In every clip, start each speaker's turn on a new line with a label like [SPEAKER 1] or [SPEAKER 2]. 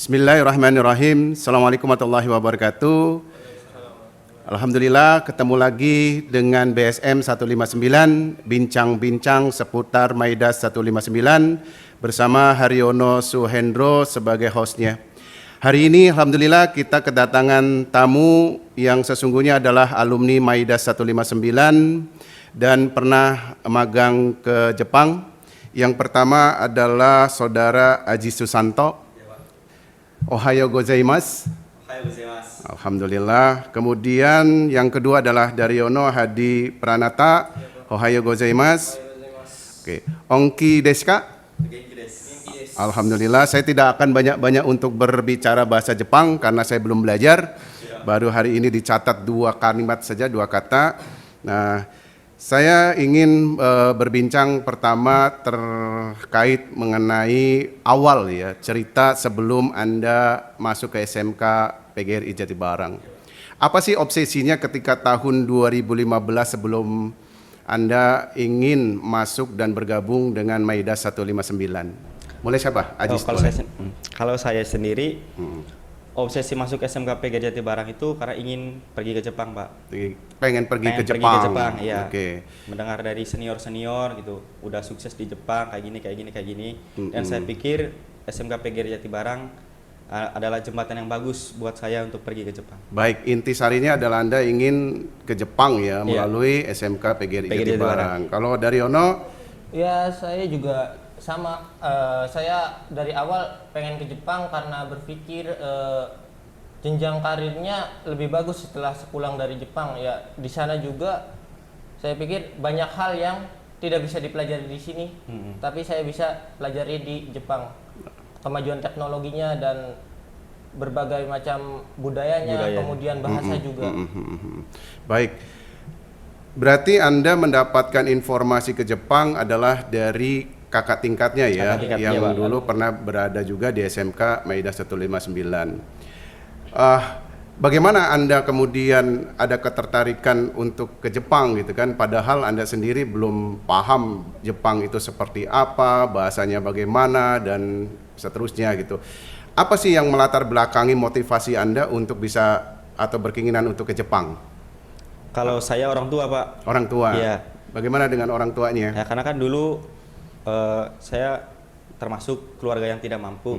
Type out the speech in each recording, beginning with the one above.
[SPEAKER 1] Bismillahirrahmanirrahim. Assalamualaikum warahmatullahi wabarakatuh. Alhamdulillah ketemu lagi dengan BSM 159, bincang-bincang seputar Maidas 159 bersama Haryono Suhendro sebagai hostnya. Hari ini Alhamdulillah kita kedatangan tamu yang sesungguhnya adalah alumni Maidas 159 dan pernah magang ke Jepang. Yang pertama adalah Saudara Aji Susanto. Ohayo gozaimasu. Alhamdulillah. Kemudian yang kedua adalah Daryono Hadi Pranata. Ohayo gozaimasu. Oke. Onki desu ka? Alhamdulillah. Saya tidak akan banyak-banyak untuk berbicara bahasa Jepang karena saya belum belajar. Baru hari ini dicatat 2 kalimat saja, 2 kata. Nah, saya ingin berbincang pertama terkait mengenai awal ya, cerita sebelum Anda masuk ke SMK PGRI Jatibarang. Apa sih obsesinya ketika tahun 2015 sebelum Anda ingin masuk dan bergabung dengan Maidas 159? Mulai siapa? Ajis.
[SPEAKER 2] Kalau saya sendiri obsesi masuk SMK PGRI Jatibarang itu karena ingin pergi ke Jepang, Pak.
[SPEAKER 1] Pengen pergi ke
[SPEAKER 2] Pergi
[SPEAKER 1] Jepang.
[SPEAKER 2] ke Jepang, iya.
[SPEAKER 1] Oke.
[SPEAKER 2] Mendengar dari senior-senior gitu, udah sukses di Jepang kayak gini. Dan saya pikir SMK PGRI Jatibarang adalah jembatan yang bagus buat saya untuk pergi ke Jepang.
[SPEAKER 1] Baik, intisarinya adalah Anda ingin ke Jepang ya, melalui SMK PGRI Jatibarang. Kalau Daryono?
[SPEAKER 3] Ya, saya juga sama, saya dari awal pengen ke Jepang karena berpikir jenjang karirnya lebih bagus setelah sepulang dari Jepang. Ya, di sana juga saya pikir banyak hal yang tidak bisa dipelajari di sini, tapi saya bisa pelajari di Jepang. Kemajuan teknologinya dan berbagai macam budayanya. Kemudian bahasa juga.
[SPEAKER 1] Baik. Berarti Anda mendapatkan informasi ke Jepang adalah dari kakak tingkatnya ya, yang dulu pernah berada juga di SMK Maidas 159. Bagaimana Anda kemudian ada ketertarikan untuk ke Jepang gitu kan, padahal Anda sendiri belum paham Jepang itu seperti apa, bahasanya bagaimana dan seterusnya gitu. Apa sih yang melatar belakangi motivasi Anda untuk bisa atau berkeinginan untuk ke Jepang?
[SPEAKER 2] Kalau saya orang tua, Pak.
[SPEAKER 1] Orang tua?
[SPEAKER 2] Iya.
[SPEAKER 1] Bagaimana dengan orang tuanya?
[SPEAKER 2] Ya, karena kan dulu saya termasuk keluarga yang tidak mampu.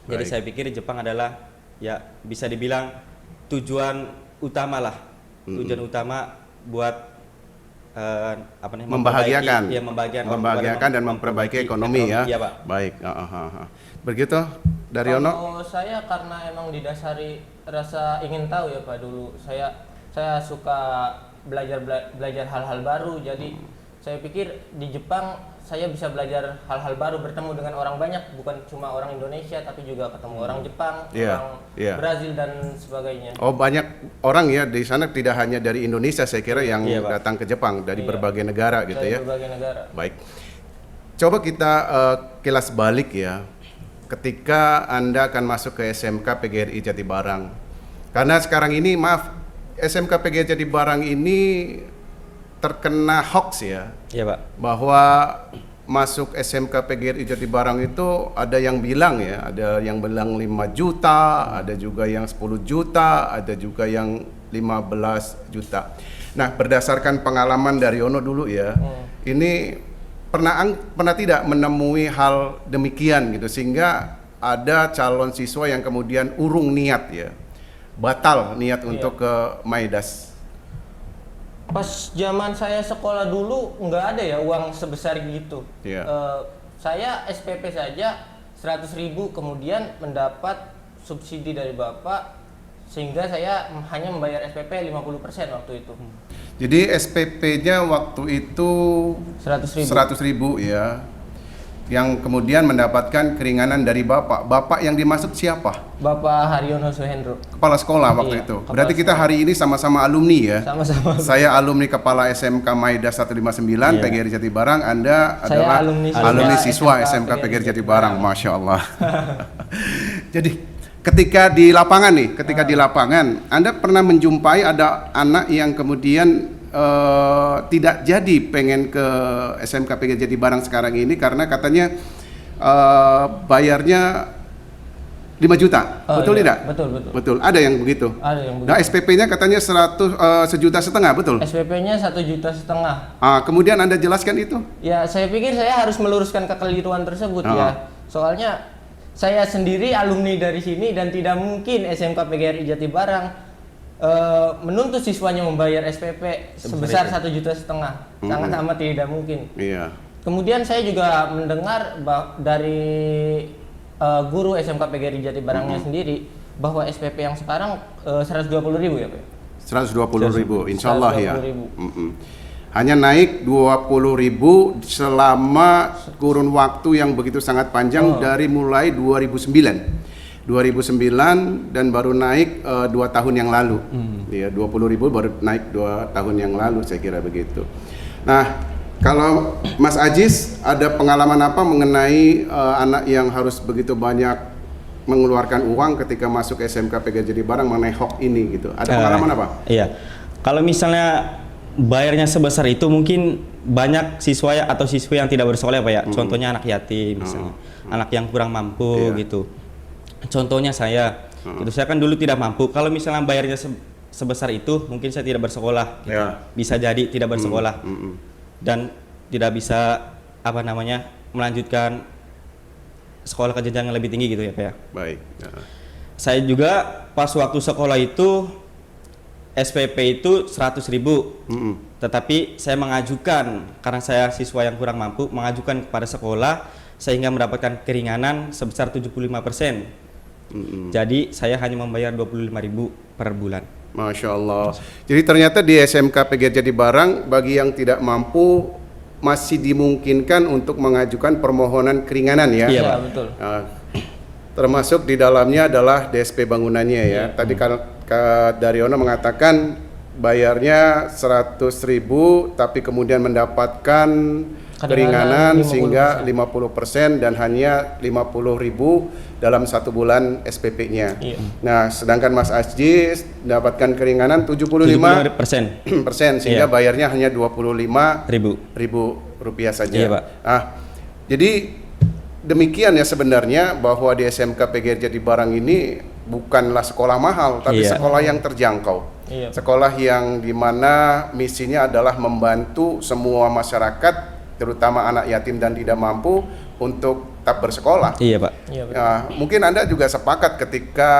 [SPEAKER 2] Jadi saya pikir Jepang adalah ya bisa dibilang tujuan utama lah. Tujuan utama buat
[SPEAKER 1] membahagiakan dan memperbaiki ekonomi ya.
[SPEAKER 2] Iya, Pak.
[SPEAKER 1] Baik. Begitu Daryono?
[SPEAKER 3] Kalau saya karena emang didasari rasa ingin tahu ya Pak, dulu saya suka belajar hal-hal baru. Jadi saya pikir di Jepang saya bisa belajar hal-hal baru, bertemu dengan orang banyak, bukan cuma orang Indonesia tapi juga ketemu orang Jepang, orang Brazil dan sebagainya.
[SPEAKER 1] Oh, banyak orang ya di sana, tidak hanya dari Indonesia saya kira yang datang ke Jepang, dari berbagai negara gitu ya.
[SPEAKER 3] Berbagai negara.
[SPEAKER 1] Baik. Coba kita kilas balik ya. Ketika Anda akan masuk ke SMK PGRI Jatibarang. Karena sekarang ini SMK PGRI Jatibarang ini terkena hoax ya.
[SPEAKER 2] Iya, Pak.
[SPEAKER 1] Bahwa masuk SMK PGRI Jatibarang itu ada yang bilang ya, ada yang bilang 5 juta, ada juga yang 10 juta, ada juga yang 15 juta. Nah, berdasarkan pengalaman Daryono dulu ya, ini pernah tidak menemui hal demikian gitu, sehingga ada calon siswa yang kemudian urung niat ya, batal niat untuk ke Maidas?
[SPEAKER 3] Pas zaman saya sekolah dulu nggak ada ya uang sebesar gitu. Saya SPP saja 100.000, kemudian mendapat subsidi dari bapak sehingga saya hanya membayar SPP 50% waktu itu.
[SPEAKER 1] Jadi SPP-nya waktu itu 100.000 ya, yang kemudian mendapatkan keringanan dari bapak. Bapak yang dimaksud siapa?
[SPEAKER 3] Bapak Haryono Suhendro.
[SPEAKER 1] Kepala sekolah waktu itu. Berarti kita hari ini sama-sama alumni ya?
[SPEAKER 3] Sama-sama.
[SPEAKER 1] Saya alumni Kepala SMK Maidas 159 PGRI Jatibarang. Anda adalah alumni siswa SMK PGRI Jatibarang. Masya Allah. Jadi ketika di lapangan Anda pernah menjumpai ada anak yang kemudian tidak jadi pengen ke SMK PGRI Jatibarang sekarang ini karena katanya bayarnya 5 juta,
[SPEAKER 3] Oh,
[SPEAKER 1] betul
[SPEAKER 3] iya.
[SPEAKER 1] tidak?
[SPEAKER 3] Betul, betul.
[SPEAKER 1] Betul, ada yang begitu.
[SPEAKER 3] Ada yang
[SPEAKER 1] Nah,
[SPEAKER 3] begitu.
[SPEAKER 1] SPP-nya katanya 1,5 juta, betul?
[SPEAKER 3] SPP-nya 1,5 juta.
[SPEAKER 1] Kemudian Anda jelaskan itu?
[SPEAKER 3] Ya, saya pikir saya harus meluruskan kekeliruan tersebut ya. Soalnya saya sendiri alumni dari sini dan tidak mungkin SMK PGRI Jatibarang menuntut siswanya membayar SPP sebesar 1,5 juta. Sangat amat tidak mungkin.
[SPEAKER 1] Iya.
[SPEAKER 3] Kemudian saya juga mendengar dari guru SMK PGRI Jatibarangnya sendiri bahwa SPP yang sekarang 120.000 ya Pak?
[SPEAKER 1] 120.000, insya Allah ya.
[SPEAKER 3] 120.000.
[SPEAKER 1] Hanya naik 20.000 selama kurun waktu yang begitu sangat panjang dari mulai 2009 dan baru naik 2 tahun yang lalu. Ya, 20.000 baru naik 2 tahun yang lalu, saya kira begitu. Nah, kalau Mas Ajis ada pengalaman apa mengenai anak yang harus begitu banyak mengeluarkan uang ketika masuk SMK PGRI Jatibarang mengenai HOK ini gitu? Ada pengalaman apa?
[SPEAKER 2] Iya. Kalau misalnya bayarnya sebesar itu mungkin banyak siswa atau siswi yang tidak bersekolah ya Pak ya. Contohnya anak yatim misalnya. Anak yang kurang mampu gitu. Contohnya saya. Gitu. Saya kan dulu tidak mampu. Kalau misalnya bayarnya sebesar itu mungkin saya tidak bersekolah gitu. Bisa jadi tidak bersekolah. Dan tidak bisa melanjutkan sekolah ke jenjang yang lebih tinggi gitu ya Pak ya.
[SPEAKER 1] Baik.
[SPEAKER 2] Saya juga pas waktu sekolah itu SPP itu 100.000, tetapi saya mengajukan karena saya siswa yang kurang mampu mengajukan kepada sekolah sehingga mendapatkan keringanan sebesar 75%. Jadi saya hanya membayar 25.000 per bulan.
[SPEAKER 1] Masya Allah. Jadi ternyata di SMK PGRI Jatibarang bagi yang tidak mampu masih dimungkinkan untuk mengajukan permohonan keringanan ya.
[SPEAKER 2] Iya, Pak.
[SPEAKER 3] Betul.
[SPEAKER 1] Termasuk di dalamnya adalah DSP bangunannya ya. Tadi Kak Daryono mengatakan bayarnya 100.000 tapi kemudian mendapatkan keringanan
[SPEAKER 3] 50%.
[SPEAKER 1] sehingga 50% dan hanya 50.000 dalam 1 bulan SPP-nya.
[SPEAKER 3] Iya.
[SPEAKER 1] Nah, sedangkan Mas Ajis mendapatkan keringanan 75% sehingga bayarnya hanya 25.000 rupiah saja.
[SPEAKER 2] Iya, Pak.
[SPEAKER 1] Jadi demikian ya sebenarnya bahwa di SMK PGRI Jatibarang ini bukanlah sekolah mahal, tapi sekolah yang terjangkau.
[SPEAKER 3] Iya.
[SPEAKER 1] Sekolah yang dimana misinya adalah membantu semua masyarakat, terutama anak yatim dan tidak mampu untuk tetap bersekolah.
[SPEAKER 2] Iya Pak.
[SPEAKER 3] Iya, betul.
[SPEAKER 1] Mungkin Anda juga sepakat ketika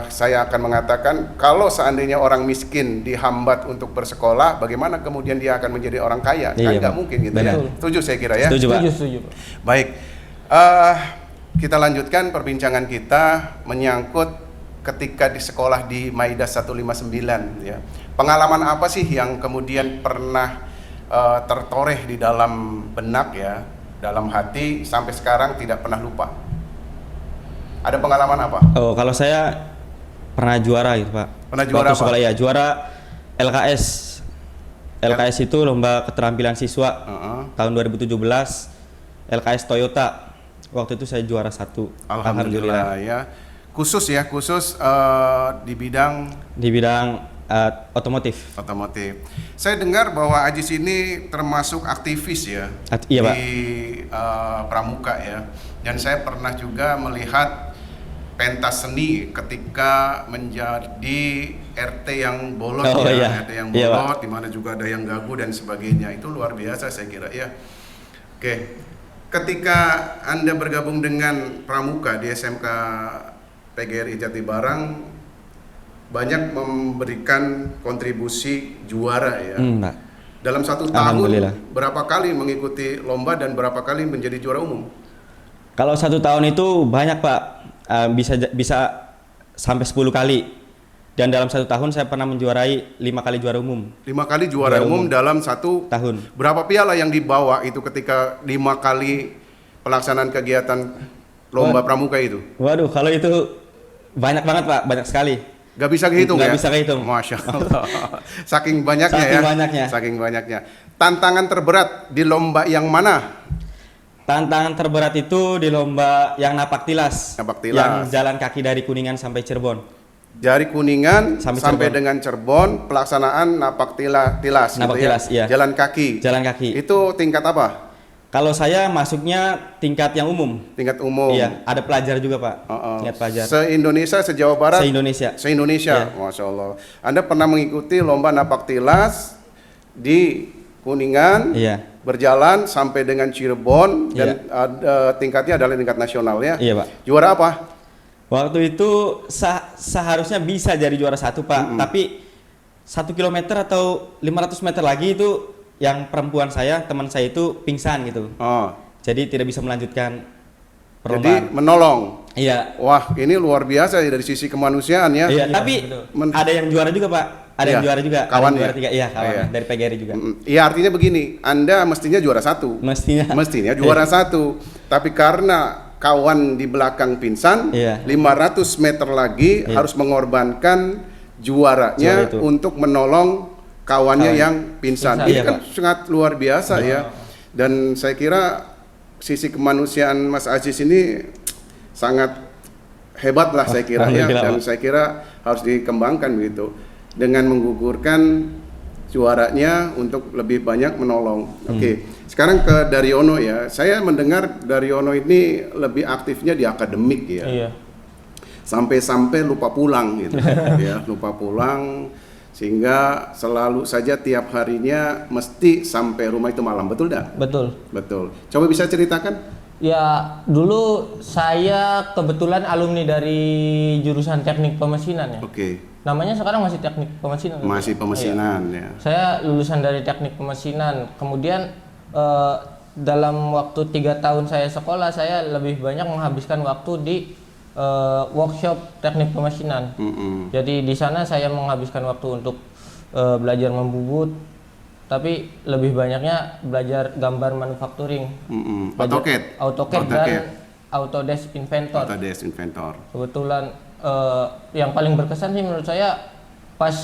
[SPEAKER 1] saya akan mengatakan kalau seandainya orang miskin dihambat untuk bersekolah, bagaimana kemudian dia akan menjadi orang kaya?
[SPEAKER 2] Iya,
[SPEAKER 1] Kan nggak
[SPEAKER 2] Pak.
[SPEAKER 1] mungkin gitu
[SPEAKER 2] Benar.
[SPEAKER 1] ya. Setuju saya kira ya.
[SPEAKER 2] Setuju Pak.
[SPEAKER 3] Setuju, Pak.
[SPEAKER 1] Baik, kita lanjutkan perbincangan kita menyangkut ketika di sekolah di Maidah 159 ya. Pengalaman apa sih yang kemudian pernah tertoreh di dalam benak ya, dalam hati sampai sekarang tidak pernah lupa? Ada pengalaman apa?
[SPEAKER 2] Oh, kalau saya pernah juara gitu Pak.
[SPEAKER 1] Pernah juara
[SPEAKER 2] Waktu
[SPEAKER 1] apa?
[SPEAKER 2] sekolah ya, juara LKS. LKS itu lomba keterampilan siswa tahun 2017. LKS Toyota. Waktu itu saya juara 1.
[SPEAKER 1] Alhamdulillah ya. Khusus di bidang
[SPEAKER 2] Di bidang otomotif.
[SPEAKER 1] otomotif. Saya dengar bahwa Ajis ini termasuk aktivis ya
[SPEAKER 2] Iya, Pak.
[SPEAKER 1] di Pramuka ya. Dan saya pernah juga melihat pentas seni ketika menjadi RT yang bolot RT yang
[SPEAKER 2] Iya,
[SPEAKER 1] bolot, di mana juga ada yang gagu dan sebagainya. Itu luar biasa saya kira ya. Oke. Ketika Anda bergabung dengan Pramuka di SMK PGRI Jatibarang, banyak memberikan kontribusi juara ya.
[SPEAKER 2] Pak.
[SPEAKER 1] Dalam 1 tahun
[SPEAKER 2] Alhamdulillah.
[SPEAKER 1] berapa kali mengikuti lomba dan berapa kali menjadi juara umum?
[SPEAKER 2] Kalau 1 tahun itu banyak Pak. Bisa sampai 10 kali. Dan dalam 1 tahun saya pernah menjuarai 5 kali juara umum.
[SPEAKER 1] 5 kali juara umum dalam 1
[SPEAKER 2] tahun.
[SPEAKER 1] Berapa piala yang dibawa itu ketika 5 kali pelaksanaan kegiatan lomba Pramuka itu?
[SPEAKER 2] Waduh, kalau itu banyak banget Pak, banyak sekali.
[SPEAKER 1] Gak bisa kehitung ya?
[SPEAKER 2] Gak bisa kehitung.
[SPEAKER 1] Masya Allah. Saking banyaknya
[SPEAKER 2] Saking
[SPEAKER 1] ya?
[SPEAKER 2] banyaknya.
[SPEAKER 1] Saking banyaknya. Tantangan terberat di lomba yang mana?
[SPEAKER 2] Tantangan terberat itu di lomba yang napak tilas.
[SPEAKER 1] Napak tilas.
[SPEAKER 2] Yang jalan kaki dari Kuningan sampai Cirebon.
[SPEAKER 1] Dari Kuningan
[SPEAKER 2] Sampai
[SPEAKER 1] sampai
[SPEAKER 2] Cirebon.
[SPEAKER 1] dengan Cirebon, pelaksanaan napak tilas
[SPEAKER 2] Napak
[SPEAKER 1] gitu ya?
[SPEAKER 2] tilas, iya.
[SPEAKER 1] Jalan kaki.
[SPEAKER 2] Jalan kaki.
[SPEAKER 1] Itu tingkat apa?
[SPEAKER 2] Kalau saya masuknya tingkat yang umum.
[SPEAKER 1] Tingkat umum.
[SPEAKER 2] Iya, ada pelajar juga Pak. Tingkat pelajar.
[SPEAKER 1] Se-Indonesia, se-Jawa Barat?
[SPEAKER 2] Se-Indonesia.
[SPEAKER 1] Se-Indonesia,
[SPEAKER 2] Iya.
[SPEAKER 1] Masya Allah. Anda pernah mengikuti lomba napak tilas di Kuningan,
[SPEAKER 2] Iya.
[SPEAKER 1] berjalan sampai dengan Cirebon,
[SPEAKER 2] Iya.
[SPEAKER 1] dan tingkatnya adalah tingkat nasional ya?
[SPEAKER 2] Iya Pak.
[SPEAKER 1] Juara apa?
[SPEAKER 2] Waktu itu seharusnya bisa jadi juara 1 Pak, tapi 1 kilometer atau 500 meter lagi itu yang perempuan saya, teman saya itu pingsan gitu.
[SPEAKER 1] Oh,
[SPEAKER 2] Jadi tidak bisa melanjutkan
[SPEAKER 1] jadi
[SPEAKER 2] perlombaan.
[SPEAKER 1] menolong.
[SPEAKER 2] Iya.
[SPEAKER 1] Wah, ini luar biasa ya dari sisi kemanusiaan ya.
[SPEAKER 2] Iya,
[SPEAKER 3] Iya,
[SPEAKER 2] tapi
[SPEAKER 3] betul.
[SPEAKER 2] ada yang juara juga Pak. Ada yang
[SPEAKER 1] Iya,
[SPEAKER 2] juara juga. Ada
[SPEAKER 1] kawan
[SPEAKER 2] yang juara
[SPEAKER 1] ya?
[SPEAKER 2] 3. Iya, kawan
[SPEAKER 1] Iya.
[SPEAKER 2] dari PGRI juga.
[SPEAKER 1] Iya, artinya begini, Anda mestinya juara 1.
[SPEAKER 2] Mestinya.
[SPEAKER 1] Mestinya juara 1, tapi karena kawan di belakang pingsan,
[SPEAKER 2] Iya.
[SPEAKER 1] 500 meter lagi
[SPEAKER 2] Iya.
[SPEAKER 1] harus mengorbankan juaranya
[SPEAKER 2] Juara itu.
[SPEAKER 1] untuk menolong kawannya
[SPEAKER 2] Kawan.
[SPEAKER 1] yang pingsan.
[SPEAKER 3] Pingsan.
[SPEAKER 1] Ini
[SPEAKER 2] Iya,
[SPEAKER 1] kan
[SPEAKER 2] Pak.
[SPEAKER 1] sangat luar biasa ya. Dan saya kira sisi kemanusiaan Mas Aziz ini sangat hebat lah saya kira ya.
[SPEAKER 2] Alhamdulillah,
[SPEAKER 1] Dan
[SPEAKER 2] Pak.
[SPEAKER 1] saya kira harus dikembangkan begitu dengan menggugurkan juaranya untuk lebih banyak menolong. Oke, sekarang ke Daryono ya. Saya mendengar Daryono ini lebih aktifnya di akademik ya.
[SPEAKER 3] Iya.
[SPEAKER 1] Sampai-sampai lupa pulang gitu. Ya, lupa pulang sehingga selalu saja tiap harinya mesti sampai rumah itu malam. Betul dah?
[SPEAKER 3] Betul.
[SPEAKER 1] Betul. Coba bisa ceritakan?
[SPEAKER 3] Ya, dulu saya kebetulan alumni dari jurusan teknik pemesinan ya.
[SPEAKER 1] Oke.
[SPEAKER 3] Namanya sekarang masih teknik pemesinan.
[SPEAKER 1] Masih
[SPEAKER 3] Iya.
[SPEAKER 1] pemesinan ya.
[SPEAKER 3] Saya lulusan dari teknik pemesinan. Kemudian dalam waktu 3 tahun saya sekolah, saya lebih banyak menghabiskan waktu di workshop teknik pemesinan. Jadi di sana saya menghabiskan waktu untuk belajar membubut, tapi lebih banyaknya belajar gambar manufacturing. Belajar
[SPEAKER 1] AutoCAD.
[SPEAKER 3] AutoCAD dan Autodesk Inventor.
[SPEAKER 1] Autodesk Inventor.
[SPEAKER 3] Kebetulan yang paling berkesan sih menurut saya pas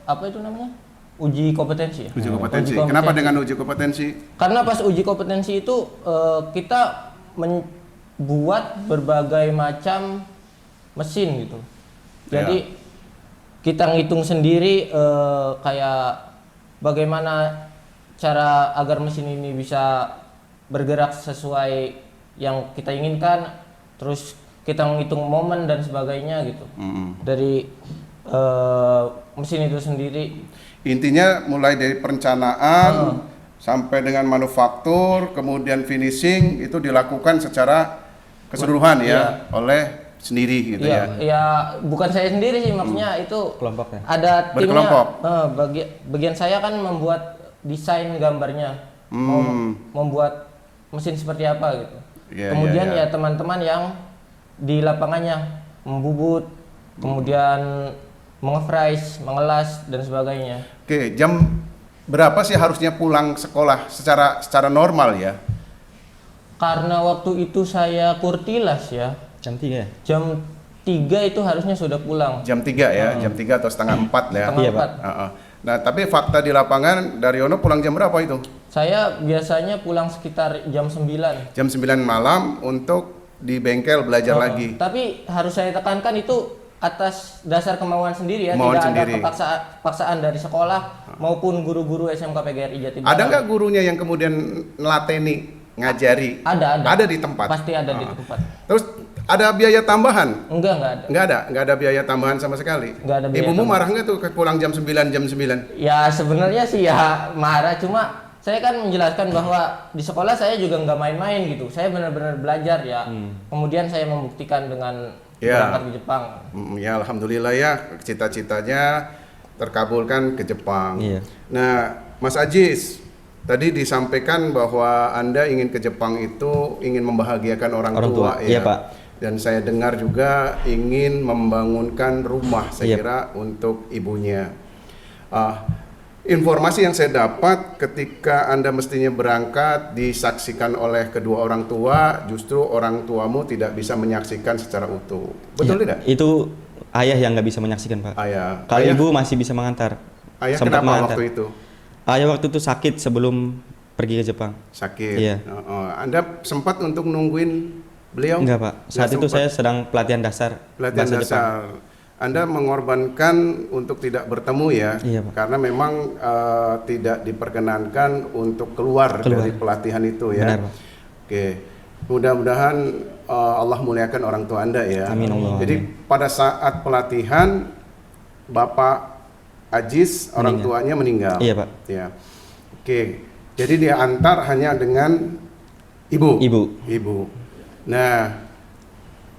[SPEAKER 3] apa itu namanya, uji kompetensi ya?
[SPEAKER 1] Uji kompetensi. Kenapa dengan uji kompetensi?
[SPEAKER 3] Karena pas uji kompetensi itu kita membuat berbagai macam mesin gitu. Jadi kita ngitung sendiri kayak bagaimana cara agar mesin ini bisa bergerak sesuai yang kita inginkan, terus kita menghitung momen dan sebagainya gitu. Dari mesin itu sendiri.
[SPEAKER 1] Intinya mulai dari perencanaan sampai dengan manufaktur, kemudian finishing itu dilakukan secara keseluruhan ya oleh sendiri gitu ya.
[SPEAKER 3] Ya bukan saya sendiri sih, maksudnya itu
[SPEAKER 2] Kelompoknya.
[SPEAKER 3] ada timnya.
[SPEAKER 1] Berkelompok.
[SPEAKER 3] Bagian saya kan membuat desain gambarnya, membuat mesin seperti apa gitu.
[SPEAKER 1] Iya,
[SPEAKER 3] Kemudian
[SPEAKER 1] iya, iya.
[SPEAKER 3] ya teman-teman yang di lapangannya membubut, kemudian mengefries, mengelas dan sebagainya.
[SPEAKER 1] Oke, jam berapa sih harusnya pulang sekolah secara normal ya?
[SPEAKER 3] Karena waktu itu saya kurtilas ya,
[SPEAKER 2] Jam 3 ya?
[SPEAKER 3] jam 3 itu harusnya sudah pulang.
[SPEAKER 1] Jam 3 ya, jam 3 atau setengah 4 ya.
[SPEAKER 3] Setengah
[SPEAKER 2] Iya,
[SPEAKER 3] 4.
[SPEAKER 2] Pak.
[SPEAKER 1] Heeh. Nah, tapi fakta di lapangan Daryono pulang jam berapa itu?
[SPEAKER 3] Saya biasanya pulang sekitar jam 9.
[SPEAKER 1] Jam 9 malam untuk di bengkel belajar lagi.
[SPEAKER 3] Tapi harus saya tekankan itu atas dasar kemauan sendiri ya,
[SPEAKER 1] Kemauan
[SPEAKER 3] tidak
[SPEAKER 1] sendiri.
[SPEAKER 3] ada paksaan dari sekolah maupun guru-guru SMK PGRI Jatibarang.
[SPEAKER 1] Ada nggak gurunya yang kemudian ngelateni, ngajari?
[SPEAKER 3] Ada.
[SPEAKER 1] Ada di tempat.
[SPEAKER 3] Pasti ada di tempat.
[SPEAKER 1] Terus ada biaya tambahan?
[SPEAKER 3] Enggak ada.
[SPEAKER 1] Nggak ada biaya tambahan sama sekali.
[SPEAKER 3] Nggak ada biaya
[SPEAKER 1] Ibumu
[SPEAKER 3] tambahan.
[SPEAKER 1] marah nggak tuh pulang jam 9 jam 9?
[SPEAKER 3] Ya sebenarnya sih ya marah, cuma saya kan menjelaskan bahwa di sekolah saya juga nggak main-main gitu. Saya benar-benar belajar ya. Kemudian saya membuktikan dengan
[SPEAKER 1] Ya.
[SPEAKER 3] berangkat ke Jepang.
[SPEAKER 1] Ya alhamdulillah ya, cita-citanya terkabulkan ke Jepang.
[SPEAKER 2] Iya.
[SPEAKER 1] Nah, Mas Aziz, tadi disampaikan bahwa Anda ingin ke Jepang itu ingin membahagiakan orang tua ya.
[SPEAKER 2] Iya, Pak.
[SPEAKER 1] Dan saya dengar juga ingin membangunkan rumah, saya
[SPEAKER 2] Iya.
[SPEAKER 1] kira untuk ibunya. Informasi yang saya dapat ketika Anda mestinya berangkat disaksikan oleh kedua orang tua, justru orang tuamu tidak bisa menyaksikan secara utuh. Betul
[SPEAKER 2] Iya,
[SPEAKER 1] tidak?
[SPEAKER 2] Itu ayah yang nggak bisa menyaksikan Pak.
[SPEAKER 1] Ayah.
[SPEAKER 2] Kalau
[SPEAKER 1] Ayah-
[SPEAKER 2] ibu masih bisa mengantar.
[SPEAKER 1] Ayah
[SPEAKER 2] Sempat
[SPEAKER 1] kenapa
[SPEAKER 2] mengantar.
[SPEAKER 1] waktu itu?
[SPEAKER 2] Ayah waktu itu sakit sebelum pergi ke Jepang.
[SPEAKER 1] Sakit.
[SPEAKER 2] Iya.
[SPEAKER 1] Anda sempat untuk nungguin beliau?
[SPEAKER 2] Enggak Pak. Saat
[SPEAKER 1] Nggak
[SPEAKER 2] itu
[SPEAKER 1] sempat.
[SPEAKER 2] saya sedang pelatihan dasar
[SPEAKER 1] Pelatihan
[SPEAKER 2] bahasa
[SPEAKER 1] dasar.
[SPEAKER 2] Jepang.
[SPEAKER 1] Anda mengorbankan untuk tidak bertemu ya,
[SPEAKER 2] Iya, Pak.
[SPEAKER 1] karena memang tidak diperkenankan untuk keluar dari pelatihan itu ya.
[SPEAKER 2] Benar, Pak.
[SPEAKER 1] Oke, mudah-mudahan Allah muliakan orang tua Anda ya.
[SPEAKER 2] Amin, Allah.
[SPEAKER 1] Jadi pada saat pelatihan Bapak Ajis orang tuanya meninggal.
[SPEAKER 2] Iya, Pak.
[SPEAKER 1] Ya. Oke, jadi dia antar hanya dengan ibu. Ibu. Nah,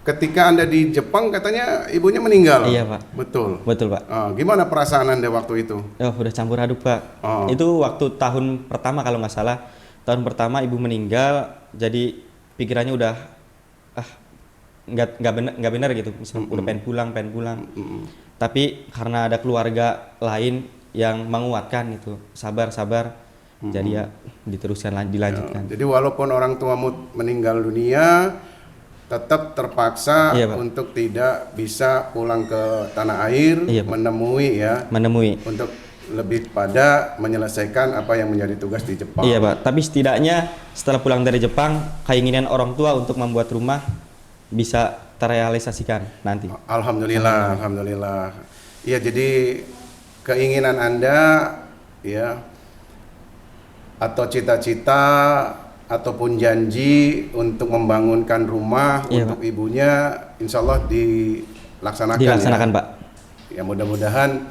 [SPEAKER 1] ketika Anda di Jepang katanya ibunya meninggal.
[SPEAKER 2] Iya, Pak.
[SPEAKER 1] Betul.
[SPEAKER 2] Betul, Pak.
[SPEAKER 1] Gimana perasaan Anda waktu itu?
[SPEAKER 2] Oh, udah campur aduk, Pak.
[SPEAKER 1] Oh.
[SPEAKER 2] Itu waktu tahun pertama kalau nggak salah. Tahun pertama ibu meninggal, jadi pikirannya udah nggak benar gitu. Misalnya udah pengen pulang. Tapi karena ada keluarga lain yang menguatkan gitu, sabar. Jadi ya diteruskan, dilanjutkan.
[SPEAKER 1] Jadi walaupun orang tuamu meninggal dunia, tetap terpaksa
[SPEAKER 2] Iya, Pak.
[SPEAKER 1] untuk tidak bisa pulang ke tanah air,
[SPEAKER 2] Iya, Pak.
[SPEAKER 1] menemui untuk lebih pada menyelesaikan apa yang menjadi tugas di Jepang.
[SPEAKER 2] Iya, Pak. Tapi setidaknya setelah pulang dari Jepang, keinginan orang tua untuk membuat rumah bisa terrealisasikan nanti.
[SPEAKER 1] Alhamdulillah. Iya, jadi keinginan Anda ya atau cita-cita ataupun janji untuk membangunkan rumah
[SPEAKER 2] Iya,
[SPEAKER 1] untuk ibunya, insya Allah dilaksanakan ya.
[SPEAKER 2] Pak.
[SPEAKER 1] Ya mudah-mudahan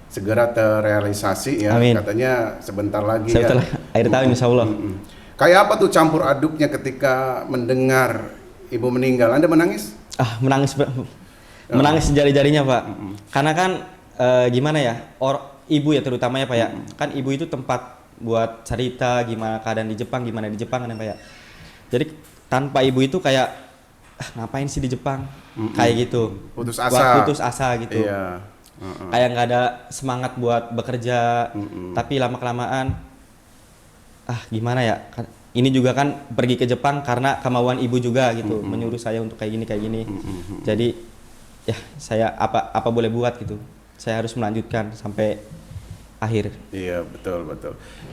[SPEAKER 1] segera terrealisasi ya.
[SPEAKER 2] Amin.
[SPEAKER 1] Katanya sebentar lagi
[SPEAKER 2] Setelah
[SPEAKER 1] ya.
[SPEAKER 2] akhir tahun insya Allah.
[SPEAKER 1] Kayak apa tuh campur aduknya ketika mendengar ibu meninggal? Anda menangis?
[SPEAKER 2] Menangis jari-jarinya, Pak. Karena kan gimana ya, ibu ya terutamanya, Pak ya. Kan ibu itu tempat buat cerita gimana keadaan di Jepang kan ya, Pak ya. Jadi tanpa ibu itu kayak ngapain sih di Jepang? Kayak gitu.
[SPEAKER 1] Putus asa.
[SPEAKER 2] Putus asa gitu.
[SPEAKER 1] Iya.
[SPEAKER 2] Kayak nggak ada semangat buat bekerja. Tapi lama-kelamaan gimana ya? Ini juga kan pergi ke Jepang karena kemauan ibu juga gitu, menyuruh saya untuk kayak gini. Jadi ya saya apa boleh buat gitu. Saya harus melanjutkan sampai akhir.
[SPEAKER 1] Iya, betul.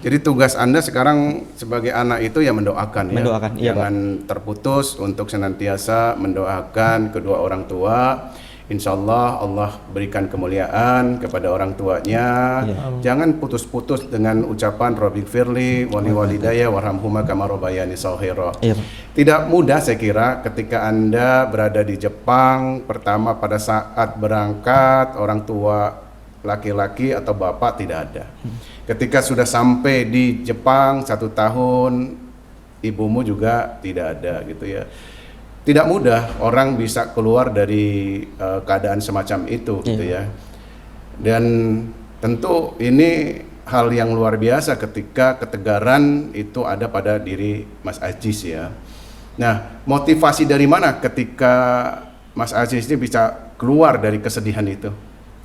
[SPEAKER 1] Jadi tugas Anda sekarang sebagai anak itu ya mendoakan ya.
[SPEAKER 2] Iya,
[SPEAKER 1] Jangan terputus untuk senantiasa mendoakan kedua orang tua. Insya Allah Allah berikan kemuliaan kepada orang tuanya. Jangan putus-putus dengan ucapan Rabbighfirli wali walidayya warhamhuma kama rabbayani shaghira. Tidak mudah saya kira ketika Anda berada di Jepang, pertama pada saat berangkat orang tua laki-laki atau bapak tidak ada. Ketika sudah sampai di Jepang 1 tahun, ibumu juga tidak ada gitu ya. Tidak mudah orang bisa keluar dari keadaan semacam itu gitu ya. Dan tentu ini hal yang luar biasa ketika ketegaran itu ada pada diri Mas Ajis ya. Nah, motivasi dari mana ketika Mas Ajis ini bisa keluar dari kesedihan itu?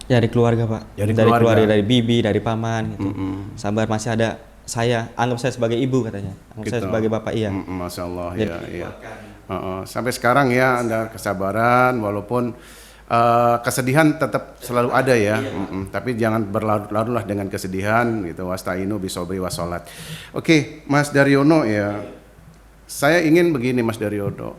[SPEAKER 2] Dari keluarga, Pak. Dari keluarga, dari bibi, dari paman gitu. Sabar, masih ada saya, anggap saya sebagai ibu katanya. Anggap saya sebagai bapak, iya.
[SPEAKER 1] Masya Allah, ya. Sampai sekarang ya Anda kesabaran walaupun kesedihan tetap selalu ada ya. Tapi jangan berlarut-larut lah dengan kesedihan gitu. Wasta'inu bisobri wassalat. Oke, Mas Daryono ya. Saya ingin begini Mas Daryono.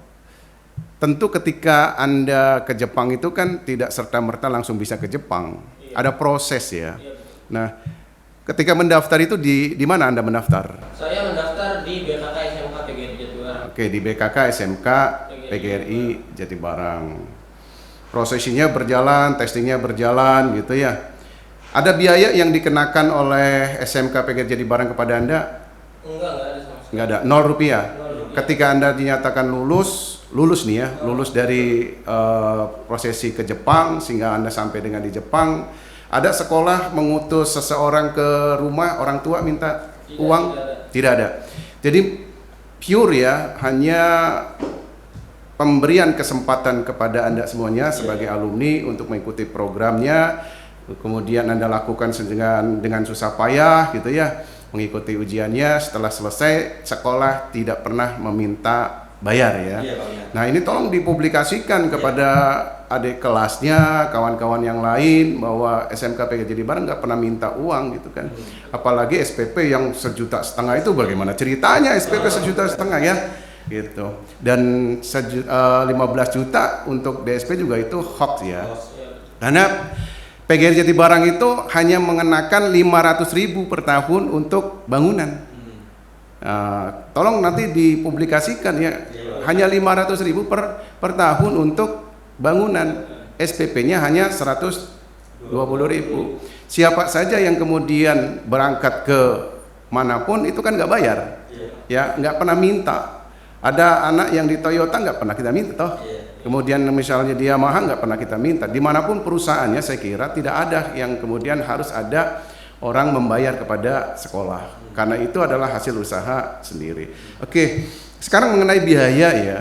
[SPEAKER 1] Tentu ketika Anda ke Jepang itu kan tidak serta-merta langsung bisa ke Jepang. Ada proses ya. Nah, ketika mendaftar itu di mana Anda mendaftar?
[SPEAKER 3] Saya mendaftar di BKK SMK PGRI Jatibarang.
[SPEAKER 1] Oke, di BKK SMK PGRI Jatibarang. Prosesinya berjalan, testingnya berjalan gitu ya. Ada biaya yang dikenakan oleh SMK PGRI Jatibarang kepada Anda?
[SPEAKER 3] Enggak ada sama sekali.
[SPEAKER 1] Enggak ada, 0 rupiah. Ketika Anda dinyatakan lulus nih ya, lulus dari prosesi ke Jepang sehingga Anda sampai dengan di Jepang, ada sekolah mengutus seseorang ke rumah orang tua minta uang? Tidak ada. Jadi pure ya, hanya pemberian kesempatan kepada Anda semuanya sebagai alumni untuk mengikuti programnya, kemudian Anda lakukan dengan susah payah gitu ya, mengikuti ujiannya. Setelah selesai, sekolah tidak pernah meminta bayar ya. Nah, ini tolong dipublikasikan kepada adik kelasnya, kawan-kawan yang lain bahwa SMK PGRI Jatibarang nggak pernah minta uang gitu kan. Apalagi SPP yang 1,5 juta itu bagaimana ceritanya SPP 1,5 juta ya gitu. Dan 15 juta untuk DSP juga itu hoax ya. Karena PGRI Jatibarang itu hanya mengenakan 500.000 per tahun untuk bangunan. Tolong nanti dipublikasikan ya, hanya 500.000 per tahun untuk bangunan. SPP-nya hanya 120.000. Siapa saja yang kemudian berangkat ke manapun itu kan nggak bayar, ya nggak pernah minta. Ada anak yang di Toyota nggak pernah kita minta toh. Kemudian misalnya dia Yamaha nggak pernah kita minta. Dimanapun perusahaannya saya kira tidak ada yang kemudian harus ada orang membayar kepada sekolah, karena itu adalah hasil usaha sendiri. Oke, sekarang mengenai biaya ya.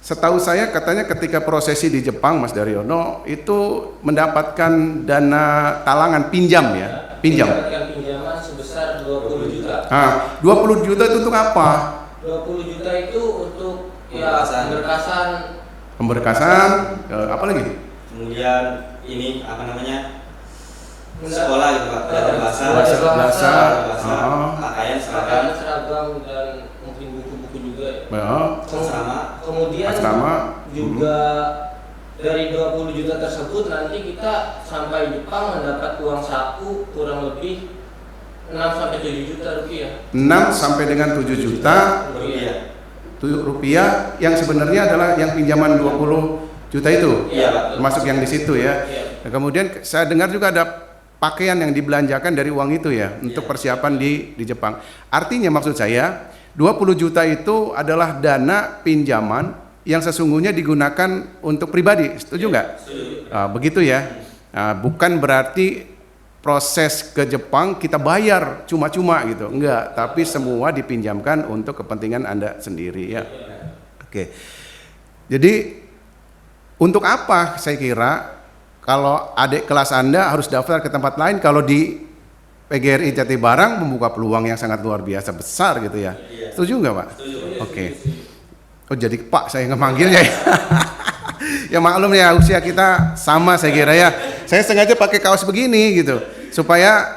[SPEAKER 1] Setahu saya katanya ketika prosesi di Jepang, Mas Daryono itu mendapatkan dana talangan pinjam ya, pinjam.
[SPEAKER 3] Mendapatkan pinjaman sebesar 20 juta.
[SPEAKER 1] 20 juta itu untuk apa?
[SPEAKER 3] 20 juta itu untuk ya
[SPEAKER 1] Pemberkasan, apa lagi?
[SPEAKER 2] Kemudian ini apa namanya? Sekolah gitu Pak, belajar bahasa, pakaian
[SPEAKER 3] seragam dan mungkin buku-buku juga ya. Kemudian
[SPEAKER 1] asrama
[SPEAKER 3] juga dari 20 juta tersebut nanti kita sampai Jepang mendapat uang saku kurang lebih 6 sampai 7 juta rupiah.
[SPEAKER 1] 6 sampai dengan 7 juta rupiah yang sebenarnya adalah yang pinjaman 20 juta itu.
[SPEAKER 2] Iya,
[SPEAKER 1] termasuk yang di situ ya. Nah, kemudian saya dengar juga ada pakaian yang dibelanjakan dari uang itu ya, untuk persiapan di Jepang. Artinya maksud saya 20 juta itu adalah dana pinjaman yang sesungguhnya digunakan untuk pribadi. Setuju nggak? Begitu ya. Bukan berarti proses ke Jepang kita bayar cuma-cuma gitu. Enggak, tapi semua dipinjamkan untuk kepentingan Anda sendiri ya. Oke. Jadi untuk apa saya kira kalau adik kelas Anda harus daftar ke tempat lain, kalau di PGRI Jatibarang membuka peluang yang sangat luar biasa besar gitu ya. Setuju nggak Pak? Oke. Oh jadi Pak saya ngemanggilnya ya. Ya maklum ya, usia kita sama saya kira ya. Saya sengaja pakai kaos begini gitu supaya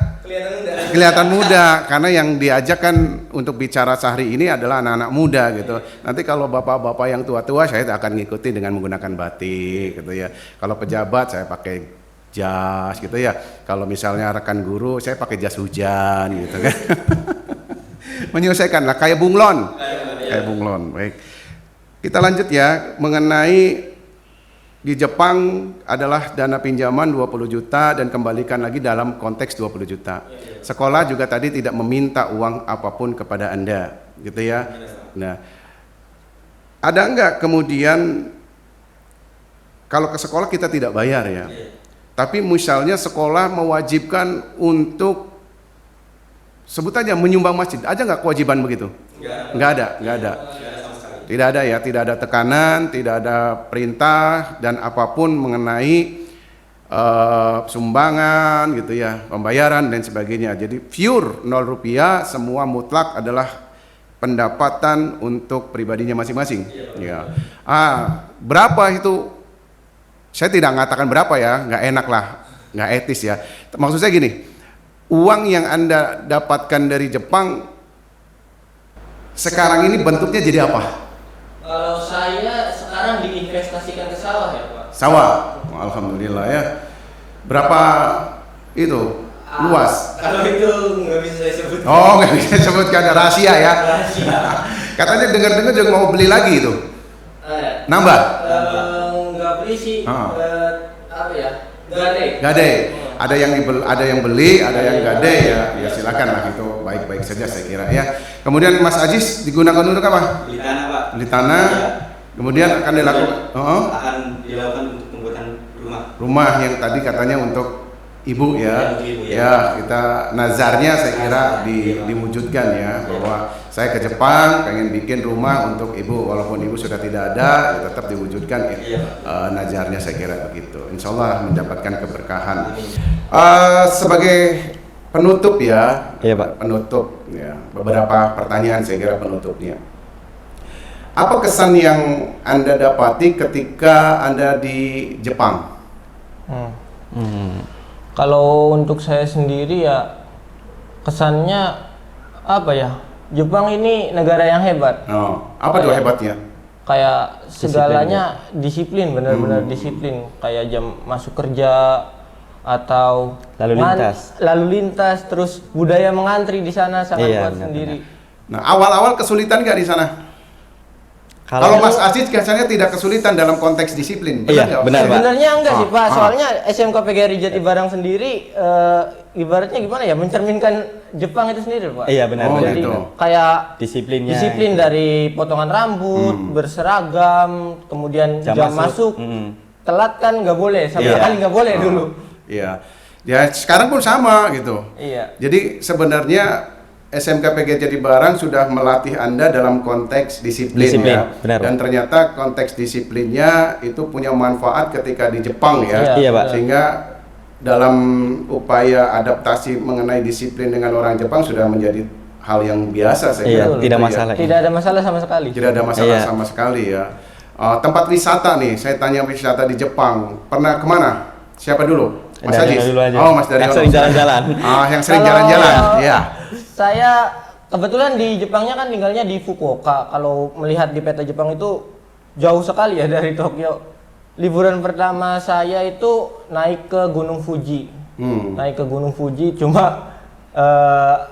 [SPEAKER 1] kelihatan muda, karena yang diajak kan untuk bicara sehari ini adalah anak-anak muda gitu. Nanti kalau bapak-bapak yang tua-tua saya akan ngikuti dengan menggunakan batik gitu ya. Kalau pejabat saya pakai jas gitu ya. Kalau misalnya rekan guru saya pakai jas hujan gitu kan. Menyelesaikan lah kayak bunglon. Kayak bunglon. Baik. Kita lanjut ya mengenai di Jepang adalah dana pinjaman 20 juta dan kembalikan lagi dalam konteks 20 juta. Sekolah juga tadi tidak meminta uang apapun kepada Anda, gitu ya. Nah, ada enggak kemudian kalau ke sekolah kita tidak bayar ya. Tapi misalnya sekolah mewajibkan untuk sebut aja menyumbang masjid, ada enggak kewajiban begitu? Enggak ada. Tidak ada ya, tidak ada tekanan, tidak ada perintah dan apapun mengenai sumbangan gitu ya, pembayaran dan sebagainya. Jadi pure 0 rupiah, semua mutlak adalah pendapatan untuk pribadinya masing-masing. Ya. Berapa itu? Saya tidak mengatakan berapa ya, nggak enak lah, nggak etis ya. Maksud saya gini, uang yang Anda dapatkan dari Jepang sekarang ini bentuknya jadi apa?
[SPEAKER 3] Kalau saya sekarang diinvestasikan ke sawah ya Pak.
[SPEAKER 1] Sawah, alhamdulillah ya. Berapa itu luas?
[SPEAKER 3] Kalau itu nggak bisa saya sebut.
[SPEAKER 1] Oh, nggak bisa sebutkan, ada rahasia ya. Katanya dengar-dengar juga mau beli lagi itu. Nambah?
[SPEAKER 3] Nggak beli sih. Apa ya?
[SPEAKER 1] Gade. Ada yang beli, ada yang gade ya. Ya silakan lah, itu baik-baik saja saya kira ya. Kemudian Mas Ajis digunakan untuk apa?
[SPEAKER 2] Beli tanah Pak.
[SPEAKER 1] Beli tanah. Ya. Kemudian akan dilakukan.
[SPEAKER 2] Akan dilakukan untuk pembuatan rumah. Rumah
[SPEAKER 1] yang tadi katanya untuk ibu ya. Ya, kita nazarnya saya kira diwujudkan ya, bahwa saya ke Jepang pengen bikin rumah untuk ibu, walaupun ibu sudah tidak ada, ya tetap diwujudkan nazarnya saya kira begitu. Insya Allah mendapatkan keberkahan. Sebagai penutup ya, Pak. Penutup ya, beberapa pertanyaan saya kira penutupnya. Apa kesan yang Anda dapati ketika Anda di Jepang?
[SPEAKER 3] Kalau untuk saya sendiri ya kesannya apa ya? Jepang ini negara yang hebat.
[SPEAKER 1] Apa tuh hebatnya?
[SPEAKER 3] kayak segalanya disiplin, benar-benar disiplin, kayak jam masuk kerja atau lalu lintas, terus budaya mengantri di sana sangat kuat sendiri.
[SPEAKER 1] Nah, awal-awal kesulitan nggak di sana? Kalau Mas Aziz biasanya tidak kesulitan dalam konteks disiplin,
[SPEAKER 2] iya,
[SPEAKER 1] nggak?
[SPEAKER 2] benar, Pak.
[SPEAKER 3] Sebenarnya enggak sih Pak, soalnya SMK PGRI Jatibarang sendiri ibaratnya gimana ya, mencerminkan Jepang itu sendiri Pak.
[SPEAKER 2] Iya benar.
[SPEAKER 3] Jadi
[SPEAKER 1] gitu.
[SPEAKER 3] kayak
[SPEAKER 2] Disiplinnya.
[SPEAKER 3] disiplin dari potongan rambut, berseragam, kemudian jam masuk. Telat kan nggak boleh, sama sekali nggak boleh dulu.
[SPEAKER 1] Iya, ya sekarang pun sama gitu.
[SPEAKER 3] Iya.
[SPEAKER 1] Jadi sebenarnya SMK PGRI Jatibarang sudah melatih Anda dalam konteks disiplin ya.
[SPEAKER 2] Benar,
[SPEAKER 1] Dan ternyata konteks disiplinnya itu punya manfaat ketika di Jepang ya.
[SPEAKER 2] Iya, Pak.
[SPEAKER 1] Sehingga dalam upaya adaptasi mengenai disiplin dengan orang Jepang sudah menjadi hal yang biasa saya
[SPEAKER 2] Iya,
[SPEAKER 1] kira.
[SPEAKER 2] tidak
[SPEAKER 1] Gitu ya.
[SPEAKER 2] masalah.
[SPEAKER 3] Tidak ada masalah sama sekali.
[SPEAKER 1] Tidak ada masalah
[SPEAKER 2] Iya.
[SPEAKER 1] sama sekali ya. Tempat wisata nih, saya tanya wisata di Jepang. Pernah kemana? Siapa dulu? Mas
[SPEAKER 2] Daryono
[SPEAKER 1] Aziz?
[SPEAKER 2] dulu aja.
[SPEAKER 1] Oh, Mas Daryono.
[SPEAKER 2] Yang sering jalan-jalan.
[SPEAKER 1] Yang sering
[SPEAKER 3] Kalau
[SPEAKER 1] jalan-jalan. Iya.
[SPEAKER 3] Saya kebetulan di Jepangnya kan tinggalnya di Fukuoka. Kalau melihat di peta Jepang itu jauh sekali ya dari Tokyo. Liburan pertama saya itu naik ke Gunung Fuji. Naik ke Gunung Fuji, cuma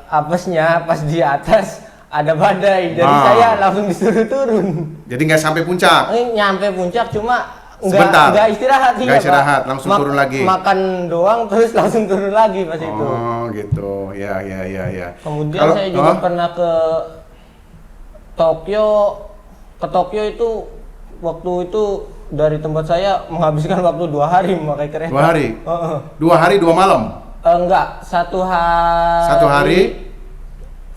[SPEAKER 3] apesnya pas di atas ada badai, jadi saya langsung disuruh turun.
[SPEAKER 1] Jadi nggak sampai puncak.
[SPEAKER 3] Ini nyampe puncak cuma
[SPEAKER 1] Sebentar.
[SPEAKER 3] nggak istirahat sih.
[SPEAKER 1] Nggak istirahat, langsung turun lagi.
[SPEAKER 3] Makan doang terus langsung turun lagi pas itu.
[SPEAKER 1] Oh gitu, ya.
[SPEAKER 3] Kemudian saya juga pernah ke Tokyo. Ke Tokyo itu waktu itu dari tempat saya menghabiskan waktu 2 hari memakai kereta.
[SPEAKER 1] 2 hari? 2 hari 2 malam?
[SPEAKER 3] Enggak, 1 hari.
[SPEAKER 1] 1 hari?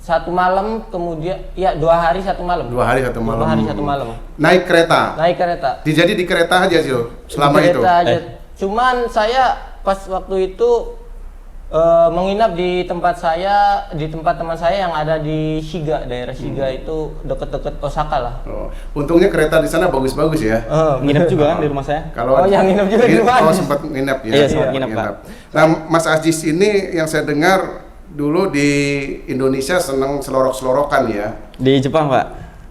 [SPEAKER 3] 1 malam, kemudian ya 2 hari 1 malam.
[SPEAKER 1] 2 hari 1 malam.
[SPEAKER 3] 2 hari 1 malam.
[SPEAKER 1] Naik kereta?
[SPEAKER 3] Naik kereta.
[SPEAKER 1] Jadi di kereta aja sih selama
[SPEAKER 3] Di
[SPEAKER 1] itu?
[SPEAKER 3] kereta aja. Cuman saya pas waktu itu menginap di tempat saya, di tempat teman saya yang ada di Shiga, daerah Shiga itu deket-deket Osaka lah.
[SPEAKER 1] Oh, untungnya kereta di sana bagus-bagus ya.
[SPEAKER 2] Nginep juga kan di rumah saya.
[SPEAKER 3] Oh, yang nginep juga di rumah.
[SPEAKER 1] Oh, sempat nginep ya.
[SPEAKER 2] Iya, sempat nginep, Pak.
[SPEAKER 1] Nah, Mas Aziz ini yang saya dengar dulu di Indonesia senang selorok-selorokan ya.
[SPEAKER 2] Di Jepang, Pak.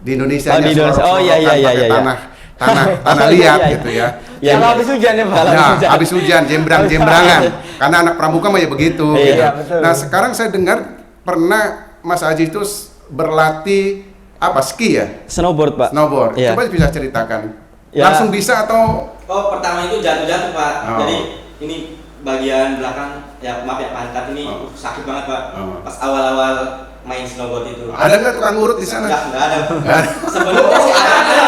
[SPEAKER 1] Di Indonesia
[SPEAKER 2] di Indonesia. Oh, iya.
[SPEAKER 1] tanah liat gitu ya.
[SPEAKER 3] Kalau habis hujan ya Pak.
[SPEAKER 1] Nah, habis hujan, jembrangan. Karena anak pramuka mah ya begitu gitu.
[SPEAKER 3] Betul.
[SPEAKER 1] Nah, sekarang saya dengar pernah Mas Aziz itu berlatih apa, ski ya?
[SPEAKER 2] Snowboard, Pak.
[SPEAKER 1] Snowboard.
[SPEAKER 2] Iya.
[SPEAKER 1] Coba bisa ceritakan.
[SPEAKER 2] Ya.
[SPEAKER 1] Langsung bisa atau
[SPEAKER 4] Oh, pertama itu jatuh-jatuh, Pak.
[SPEAKER 1] Oh.
[SPEAKER 4] Jadi ini bagian belakang ya, maaf ya, pantat ini sakit banget, Pak. Pas awal-awal main snowboard itu.
[SPEAKER 1] ada nggak tukang urut di sana?
[SPEAKER 4] Enggak ada. Sebelumnya sih ada.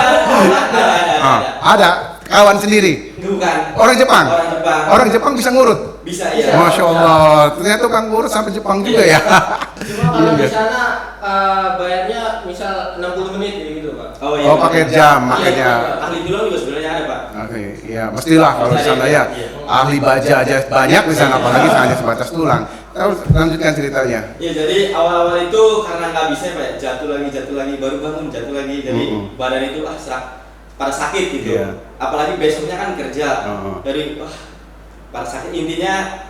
[SPEAKER 1] Ada. Kawan sendiri.
[SPEAKER 4] Bukan.
[SPEAKER 1] Orang Jepang. Orang Jepang bisa ngurut.
[SPEAKER 4] Bisa ya.
[SPEAKER 1] Masya Allah. Ternyata tukang urut sampai Jepang juga ya.
[SPEAKER 3] Cuma kalau di sana bayarnya misal 60 menit gitu Pak.
[SPEAKER 4] Oh, iya.
[SPEAKER 1] Oh, pakai jam makanya.
[SPEAKER 4] Ahli tulang juga sebenarnya ada, Pak.
[SPEAKER 1] Oke, ya mestilah kalau di sana ya. Ahli baja aja banyak di sana, apalagi hanya sebatas tulang. Terus lanjutkan ceritanya.
[SPEAKER 4] Iya, jadi awal-awal itu karena nggak bisa, Pak, jatuh lagi, baru bangun jatuh lagi. Jadi badan itu pada sakit gitu.
[SPEAKER 1] Iya.
[SPEAKER 4] Apalagi besoknya kan kerja. Dari pada sakit, intinya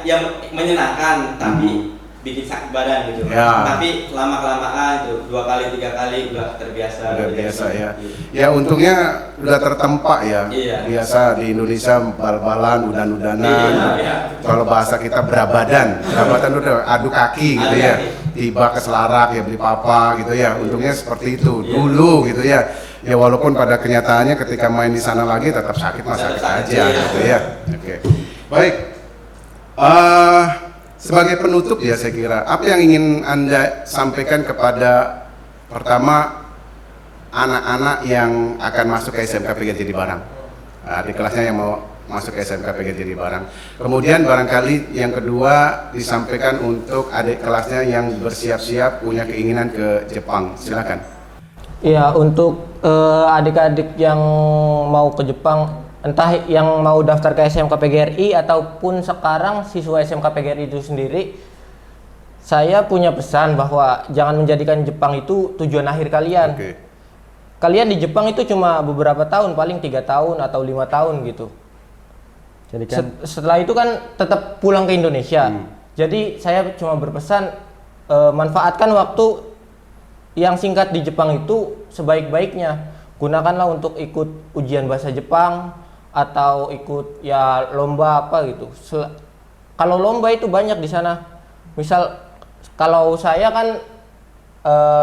[SPEAKER 4] yang menyenangkan tapi bikin sakit badan gitu.
[SPEAKER 1] Ya.
[SPEAKER 4] Tapi lama-kelamaan itu 2 kali 3 kali udah terbiasa.
[SPEAKER 1] Udah biasa ya. Ya untungnya udah tertempa ya.
[SPEAKER 4] Iya.
[SPEAKER 1] Biasa di Indonesia bal-balan, udan-udanan.
[SPEAKER 4] Iya.
[SPEAKER 1] Kalau bahasa kita berabadan udah adu kaki gitu
[SPEAKER 4] Adu
[SPEAKER 1] ya.
[SPEAKER 4] kaki.
[SPEAKER 1] Tiba ke Selarak ya beli papa gitu ya. Untungnya seperti itu dulu gitu ya. Ya walaupun pada kenyataannya ketika main di sana lagi tetap sakit aja gitu ya. Oke. Baik. Sebagai penutup ya saya kira, apa yang ingin Anda sampaikan kepada pertama anak-anak yang akan masuk ke SMK PGRI Jatibarang, di kelasnya yang mau masuk ke SMK PGRI Jatibarang. Kemudian barangkali yang kedua disampaikan untuk adik kelasnya yang bersiap-siap punya keinginan ke Jepang. Silakan.
[SPEAKER 3] Ya, untuk adik-adik yang mau ke Jepang, entah yang mau daftar ke SMK PGRI ataupun sekarang siswa SMK PGRI itu sendiri, saya punya pesan bahwa jangan menjadikan Jepang itu tujuan akhir kalian.
[SPEAKER 1] Oke.
[SPEAKER 3] Kalian di Jepang itu cuma beberapa tahun, paling 3 tahun atau 5 tahun gitu. Setelah itu kan tetap pulang ke Indonesia. Jadi saya cuma berpesan manfaatkan waktu yang singkat di Jepang itu sebaik-baiknya. gunakanlah untuk ikut ujian bahasa Jepang atau ikut ya lomba apa gitu. Kalau lomba itu banyak di sana. Misal kalau saya kan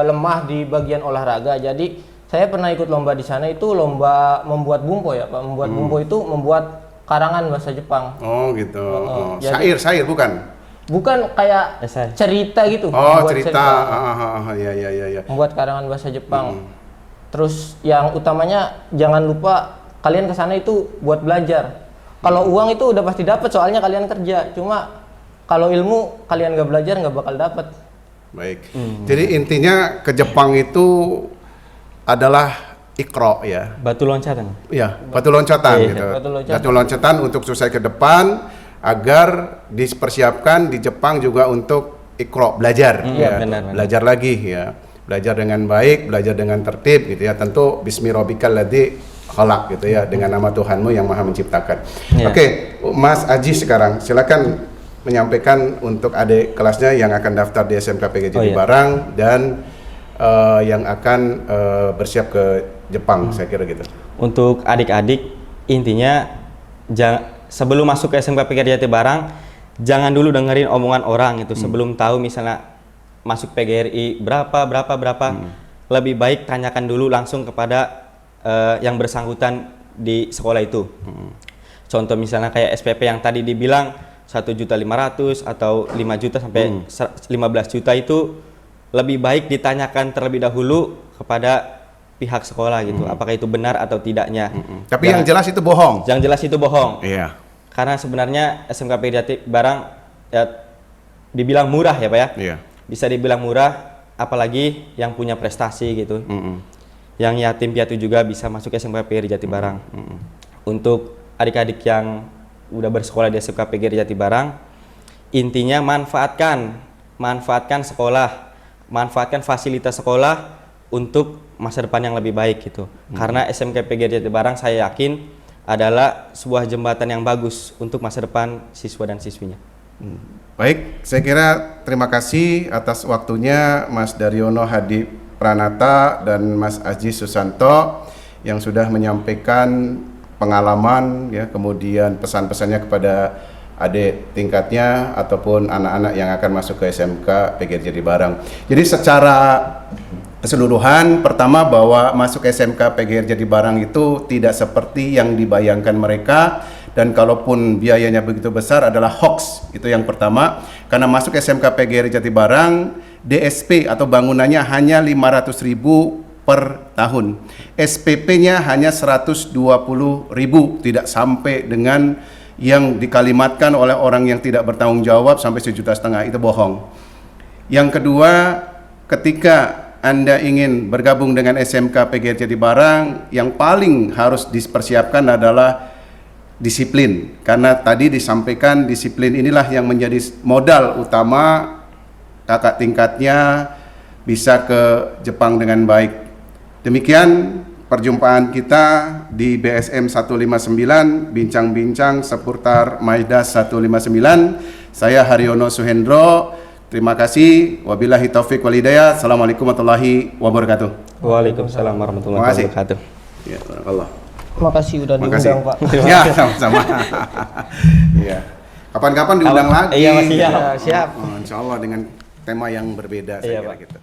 [SPEAKER 3] lemah di bagian olahraga, jadi saya pernah ikut lomba di sana itu lomba membuat bumpo ya Pak. Membuat bumpo itu membuat karangan bahasa Jepang.
[SPEAKER 1] Oh gitu.
[SPEAKER 3] Jadi-
[SPEAKER 1] Syair bukan?
[SPEAKER 3] Bukan kayak
[SPEAKER 2] Esai.
[SPEAKER 3] cerita gitu.
[SPEAKER 1] Oh,
[SPEAKER 3] membuat
[SPEAKER 1] cerita. Ya.
[SPEAKER 3] Membuat karangan bahasa Jepang. Terus yang utamanya jangan lupa kalian ke sana itu buat belajar. Kalau uang itu udah pasti dapat soalnya kalian kerja. Cuma kalau ilmu kalian nggak belajar nggak bakal dapat.
[SPEAKER 1] Baik. Jadi intinya ke Jepang itu adalah ikro ya.
[SPEAKER 2] Batu loncatan.
[SPEAKER 1] Ya, batu loncatan
[SPEAKER 2] Iya,
[SPEAKER 1] gitu.
[SPEAKER 3] batu loncatan.
[SPEAKER 1] Batu loncatan untuk sukses ke depan agar dipersiapkan di Jepang juga untuk ikro belajar
[SPEAKER 2] Iya, benar.
[SPEAKER 1] Belajar lagi ya. Belajar dengan baik, belajar dengan tertib gitu ya. Tentu bismi rabbikal ladzi khalaq gitu ya, dengan nama Tuhanmu yang Maha menciptakan.
[SPEAKER 2] Iya.
[SPEAKER 1] Oke, Mas Aji sekarang silakan menyampaikan untuk adik kelasnya yang akan daftar di SMK PG Jatibarang dan yang akan bersiap ke Jepang, saya kira gitu.
[SPEAKER 2] Untuk adik-adik, intinya sebelum masuk ke SMK PGRI Jatibarang, jangan dulu dengerin omongan orang itu. Sebelum tahu misalnya masuk PGRI berapa, lebih baik tanyakan dulu langsung kepada yang bersangkutan di sekolah itu. Contoh misalnya kayak SPP yang tadi dibilang 1.500.000 atau 5 juta sampai 15 juta itu lebih baik ditanyakan terlebih dahulu kepada pihak sekolah gitu, apakah itu benar atau tidaknya.
[SPEAKER 1] Tapi yang jelas itu bohong.
[SPEAKER 2] Yang jelas itu bohong.
[SPEAKER 1] Iya.
[SPEAKER 2] Karena sebenarnya SMK PGRI Jatibarang ya, dibilang murah ya Pak ya.
[SPEAKER 1] Iya.
[SPEAKER 2] Bisa dibilang murah, apalagi yang punya prestasi gitu. Yang yatim piatu juga bisa masuk SMK PGRI Jatibarang. Untuk adik-adik yang udah bersekolah di SMK PGRI Jatibarang, intinya manfaatkan sekolah, manfaatkan fasilitas sekolah untuk masa depan yang lebih baik gitu. Karena SMK PGRI Jatibarang saya yakin adalah sebuah jembatan yang bagus untuk masa depan siswa dan siswinya.
[SPEAKER 1] Baik, saya kira terima kasih atas waktunya Mas Daryono Hadi Pranata dan Mas Aji Susanto yang sudah menyampaikan pengalaman ya, kemudian pesan-pesannya kepada adik tingkatnya ataupun anak-anak yang akan masuk ke SMK PGRI Jatibarang. Jadi secara keseluruhan, pertama bahwa masuk SMK PGRI Jatibarang itu tidak seperti yang dibayangkan mereka, dan kalaupun biayanya begitu besar adalah hoax, itu yang pertama. Karena masuk SMK PGRI Jatibarang, DSP atau bangunannya hanya 500.000 per tahun, SPP-nya hanya 120.000, tidak sampai dengan yang dikalimatkan oleh orang yang tidak bertanggung jawab sampai 1,5 juta, itu bohong. Yang kedua, ketika Anda ingin bergabung dengan SMK PGRI Jatibarang, yang paling harus dipersiapkan adalah disiplin, karena tadi disampaikan disiplin inilah yang menjadi modal utama kakak tingkatnya bisa ke Jepang dengan baik. Demikian perjumpaan kita di BSM 159, bincang-bincang seputar Maida 159. Saya Haryono Suhendro. Terima kasih. Wabillahi taufik wal hidayah. Assalamualaikum warahmatullahi wabarakatuh.
[SPEAKER 2] Waalaikumsalam warahmatullahi
[SPEAKER 1] Terima kasih.
[SPEAKER 2] wabarakatuh.
[SPEAKER 1] Ya, Allah.
[SPEAKER 3] Makasih udah
[SPEAKER 1] Makasih.
[SPEAKER 3] diundang Pak.
[SPEAKER 1] Ya, sama-sama. Iya. Kapan-kapan diundang lagi.
[SPEAKER 2] Iya, Mas, siap.
[SPEAKER 3] Siap.
[SPEAKER 1] Insya Allah dengan tema yang berbeda, saya
[SPEAKER 2] Iya,
[SPEAKER 1] kira
[SPEAKER 2] Pak.
[SPEAKER 1] gitu.